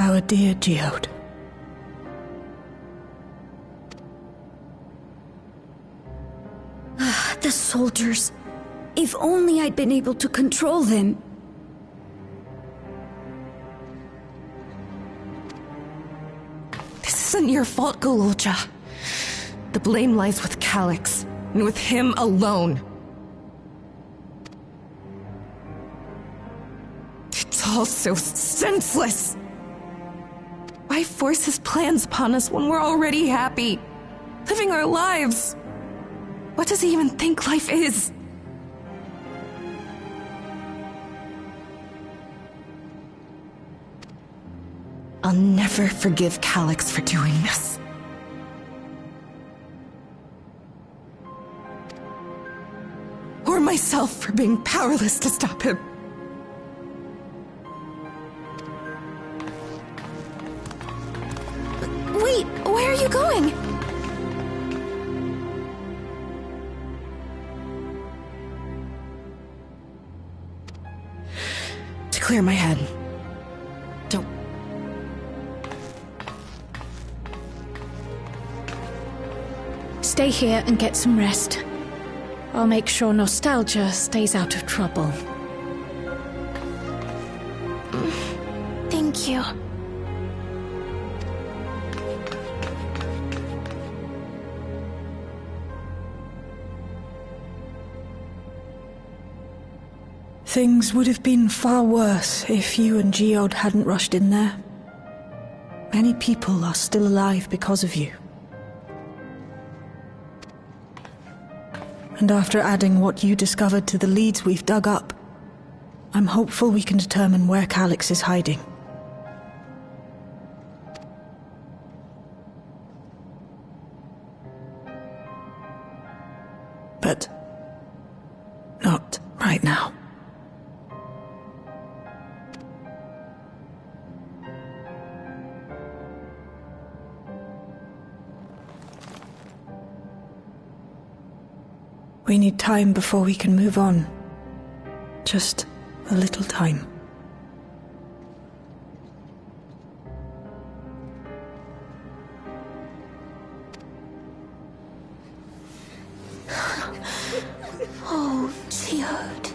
Our dear Geode. The soldiers. If only I'd been able to control them. This isn't your fault, Goloja. The blame lies with Calyx, and with him alone. It's all so senseless. Why force his plans upon us when we're already happy, living our lives? What does he even think life is? I'll never forgive Calyx for doing this. Or myself for being powerless to stop him. Wait, where are you going? To clear my head. stay here and get some rest. I'll make sure Nostalgia stays out of trouble. Thank you. Things would have been far worse if you and Geode hadn't rushed in there. Many people are still alive because of you. And after adding what you discovered to the leads we've dug up, I'm hopeful we can determine where Calyx is hiding. But not right now. We need time before we can move on. Just a little time. Oh, Geode.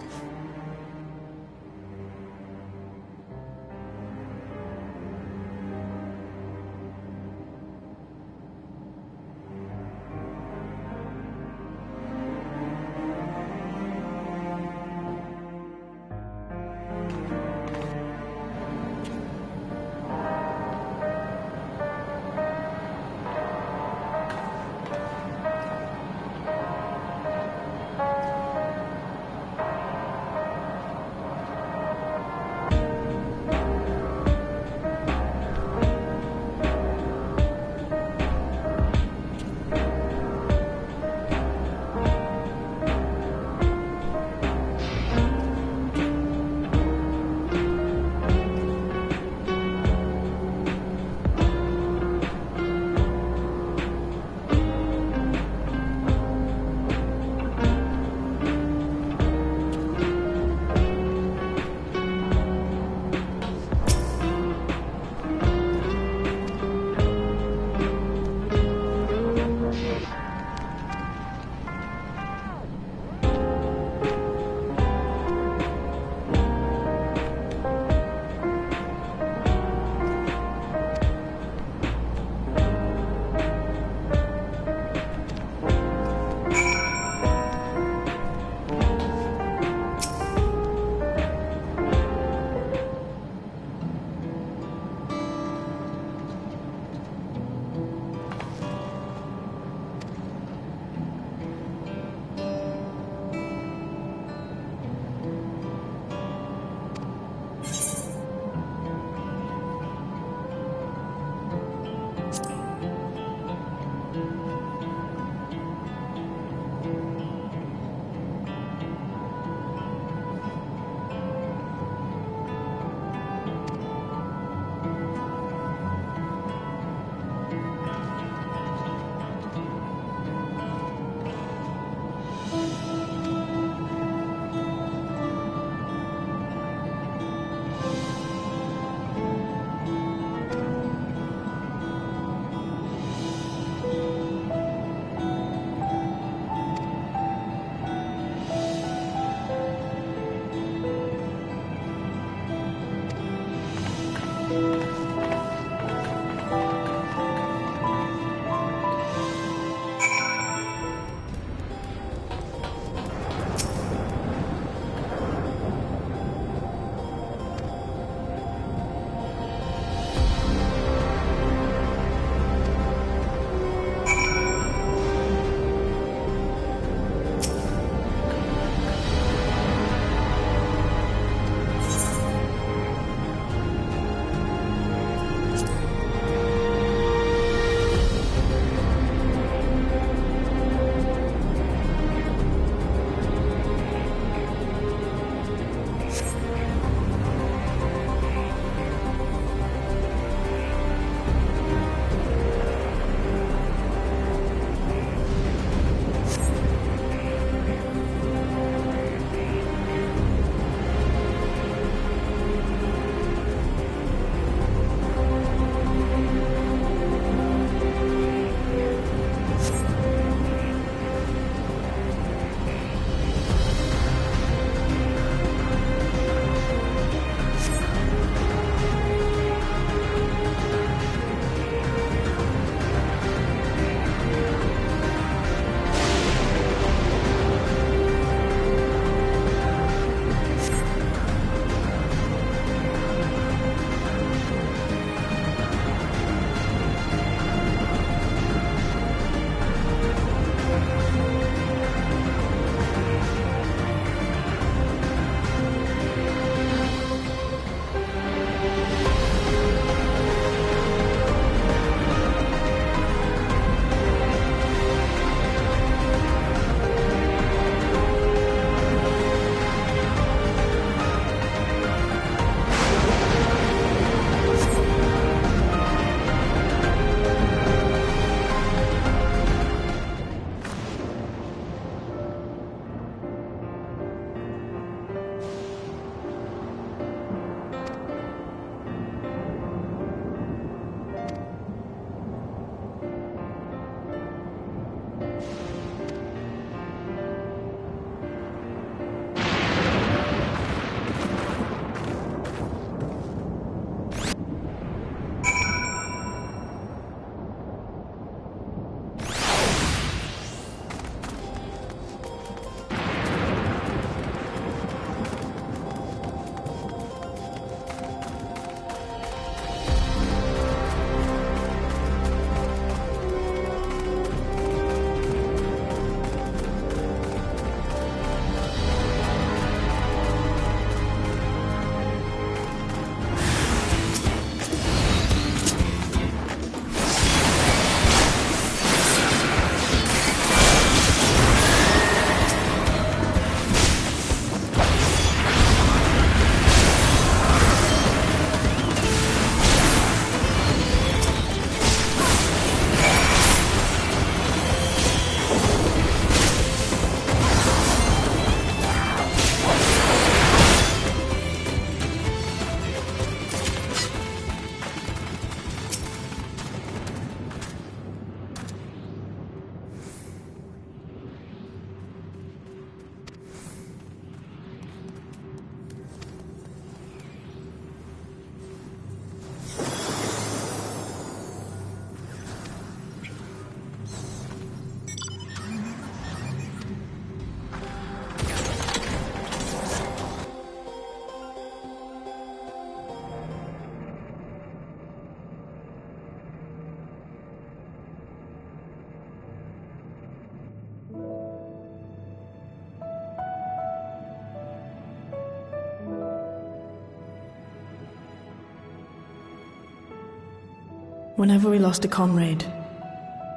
Whenever we lost a comrade,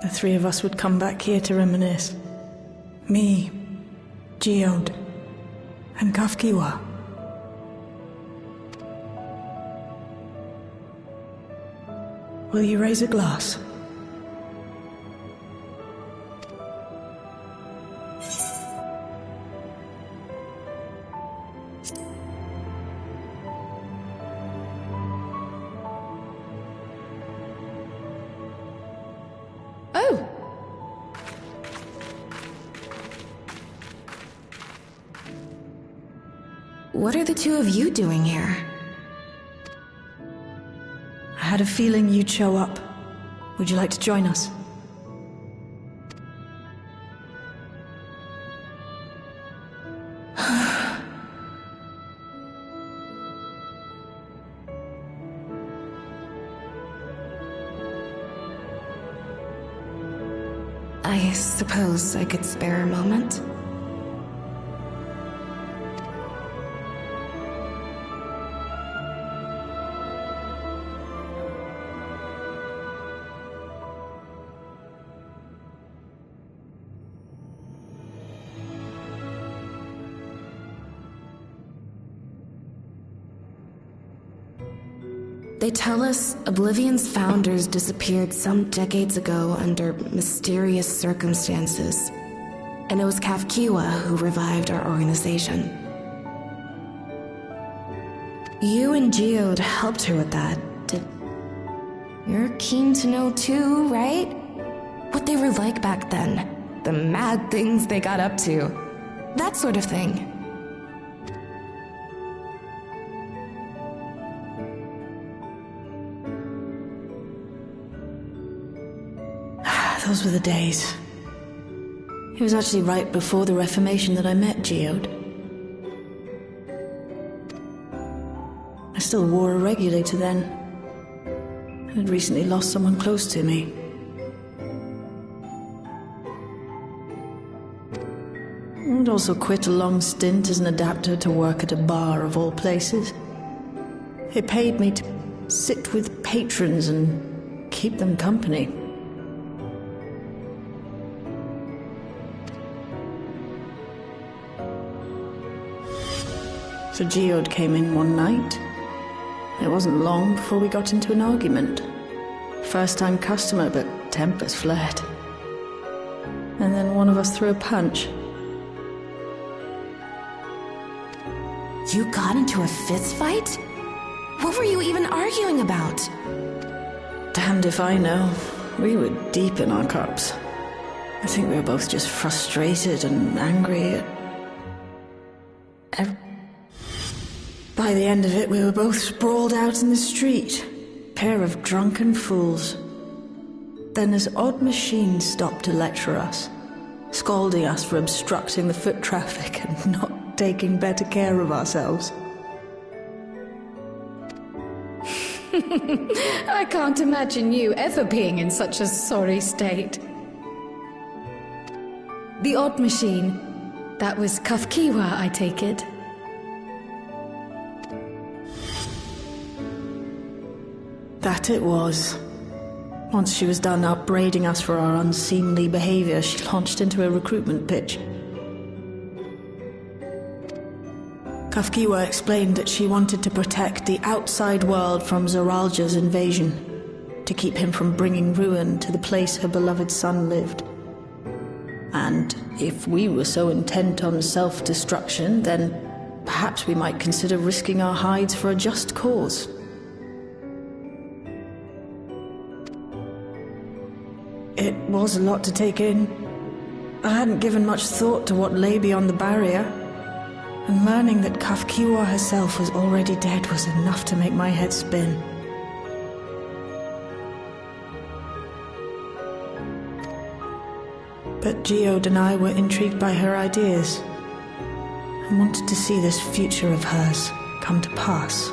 the three of us would come back here to reminisce. Me, Geode, and Kafkiwa. Will you raise a glass? Oh! What are the two of you doing here? I had a feeling you'd show up. Would you like to join us? I suppose I could spare a moment. They tell us Oblivion's founders disappeared some decades ago under mysterious circumstances, and it was Kafkiwa who revived our organization. You and Geode helped her with that. You're keen to know too, right? What they were like back then, the mad things they got up to, that sort of thing. Those were the days. It was actually right before the Reformation that I met Geode. I still wore a regulator then, and had recently lost someone close to me. I'd also quit a long stint as an adapter to work at a bar of all places. It paid me to sit with patrons and keep them company. So Geode came in one night. It wasn't long before we got into an argument. First-time customer, but tempers flared. And then one of us threw a punch. You got into a fist fight? What were you even arguing about? Damned if I know. We were deep in our cups. I think we were both just frustrated and angry at By the end of it, we were both sprawled out in the street. Pair of drunken fools. Then this odd machine stopped to lecture us, scolding us for obstructing the foot traffic and not taking better care of ourselves. I can't imagine you ever being in such a sorry state. The odd machine. That was Kafkiwa, I take it. That it was. Once she was done upbraiding us for our unseemly behavior, she launched into a recruitment pitch. Kafkiwa explained that she wanted to protect the outside world from Zoralja's invasion, to keep him from bringing ruin to the place her beloved son lived. And if we were so intent on self-destruction, then perhaps we might consider risking our hides for a just cause. It was a lot to take in. I hadn't given much thought to what lay beyond the barrier, and learning that Kafkiwa herself was already dead was enough to make my head spin. But Geode and I were intrigued by her ideas, and wanted to see this future of hers come to pass.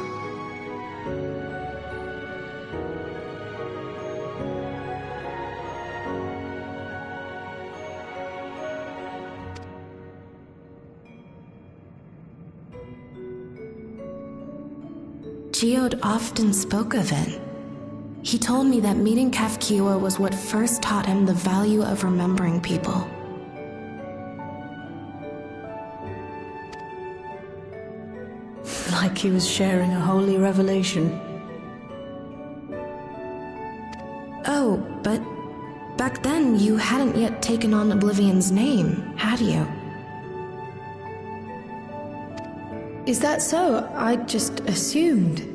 Geode often spoke of it. He told me that meeting Kafkiwa was what first taught him the value of remembering people. Like he was sharing a holy revelation. Oh, but back then you hadn't yet taken on Oblivion's name, had you? Is that so? I just assumed.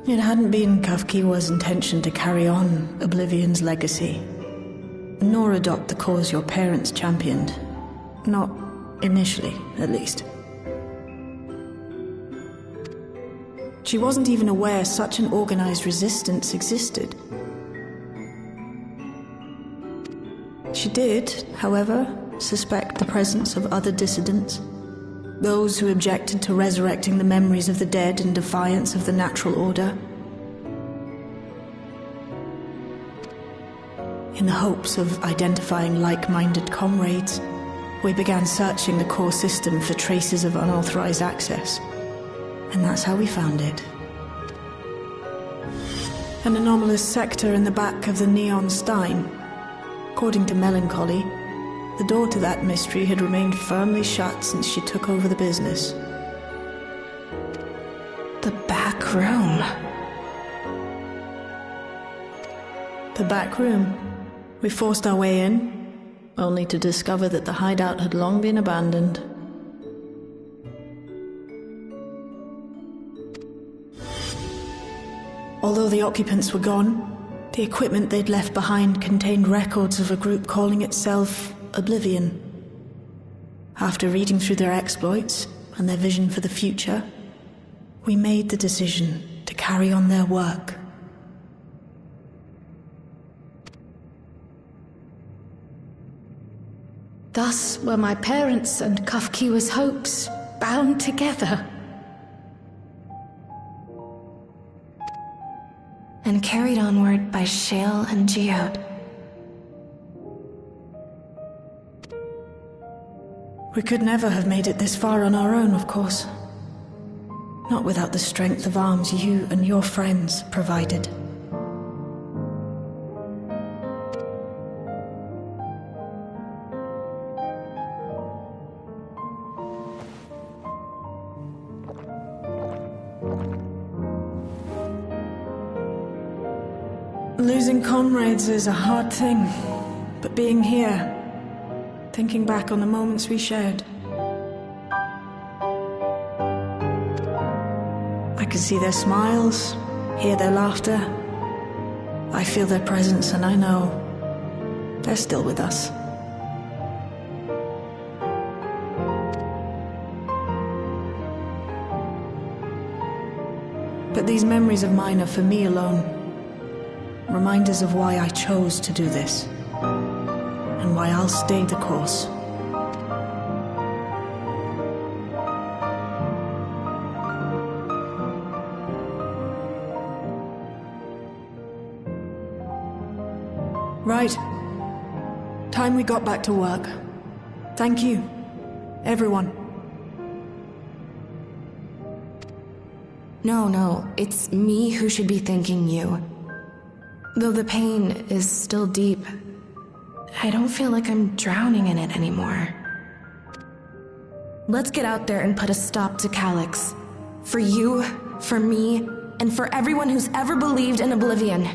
It hadn't been Kafkiwa's intention to carry on Oblivion's legacy, nor adopt the cause your parents championed. Not initially, at least. She wasn't even aware such an organized resistance existed. She did, however, suspect the presence of other dissidents, those who objected to resurrecting the memories of the dead in defiance of the natural order. In the hopes of identifying like-minded comrades, we began searching the core system for traces of unauthorized access. And that's how we found it. An anomalous sector in the back of the Neon Stein. According to Melancholy, the door to that mystery had remained firmly shut since she took over the business. The back room. The back room. We forced our way in, only to discover that the hideout had long been abandoned. Although the occupants were gone, the equipment they'd left behind contained records of a group calling itself Oblivion. After reading through their exploits and their vision for the future, we made the decision to carry on their work. Thus were my parents' and Kafkiwa's hopes bound together. And carried onward by Shale and Geode. We could never have made it this far on our own, of course. Not without the strength of arms you and your friends provided. Losing comrades is a hard thing, but being here, thinking back on the moments we shared, I can see their smiles, hear their laughter. I feel their presence, and I know they're still with us. But these memories of mine are for me alone. Reminders of why I chose to do this, and why I'll stay the course. Right. Time we got back to work. Thank you, everyone. No, it's me who should be thanking you. Though the pain is still deep, I don't feel like I'm drowning in it anymore. Let's get out there and put a stop to Calyx. For you, for me, and for everyone who's ever believed in Oblivion.